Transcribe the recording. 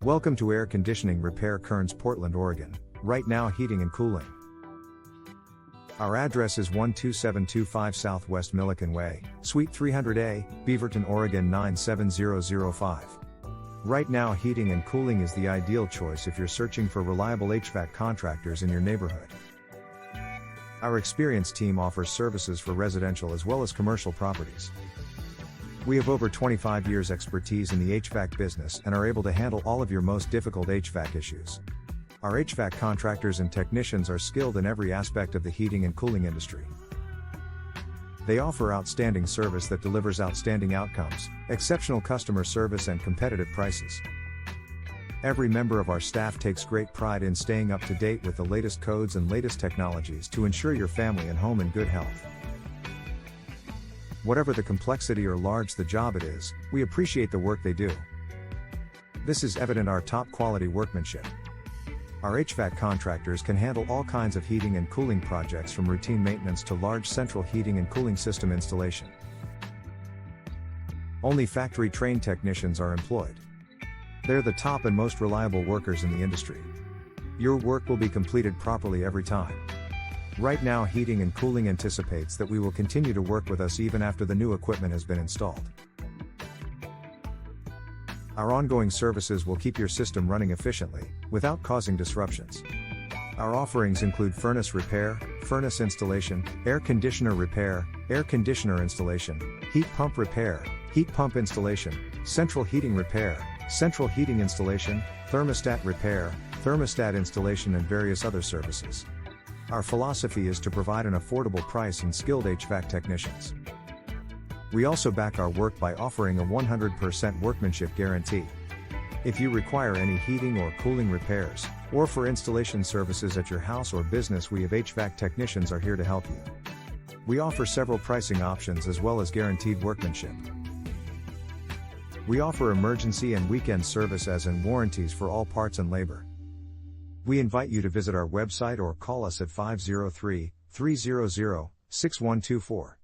Welcome to Air Conditioning Repair Kerns, Portland, Oregon. Right now heating and cooling. Our address is 12725 Southwest Millikan Way, Suite 300A, Beaverton, Oregon 97005. Right now heating and cooling is the ideal choice if you're searching for reliable HVAC contractors in your neighborhood. Our experienced team offers services for residential as well as commercial properties. We have over 25 years expertise in the HVAC business and are able to handle all of your most difficult HVAC issues. Our HVAC contractors and technicians are skilled in every aspect of the heating and cooling industry. They offer outstanding service that delivers outstanding outcomes, exceptional customer service and competitive prices. Every member of our staff takes great pride in staying up to date with the latest codes and latest technologies to ensure your family and home in good health. Whatever the complexity or large the job it is, we appreciate the work they do. This is evident in our top quality workmanship. Our HVAC contractors can handle all kinds of heating and cooling projects from routine maintenance to large central heating and cooling system installation. Only factory-trained technicians are employed. They're the top and most reliable workers in the industry. Your work will be completed properly every time. Right now heating and cooling anticipates that we will continue to work with us even after the new equipment has been installed. Our ongoing services will keep your system running efficiently, without causing disruptions. Our offerings include furnace repair, furnace installation, air conditioner repair, air conditioner installation, heat pump repair, heat pump installation, central heating repair, central heating installation, thermostat repair, thermostat installation and various other services. Our philosophy is to provide an affordable price and skilled HVAC technicians. We also back our work by offering a 100% workmanship guarantee. If you require any heating or cooling repairs, or for installation services at your house or business, we of HVAC technicians are here to help you. We offer several pricing options as well as guaranteed workmanship. We offer emergency and weekend service as in warranties for all parts and labor. We invite you to visit our website or call us at 503-300-6124.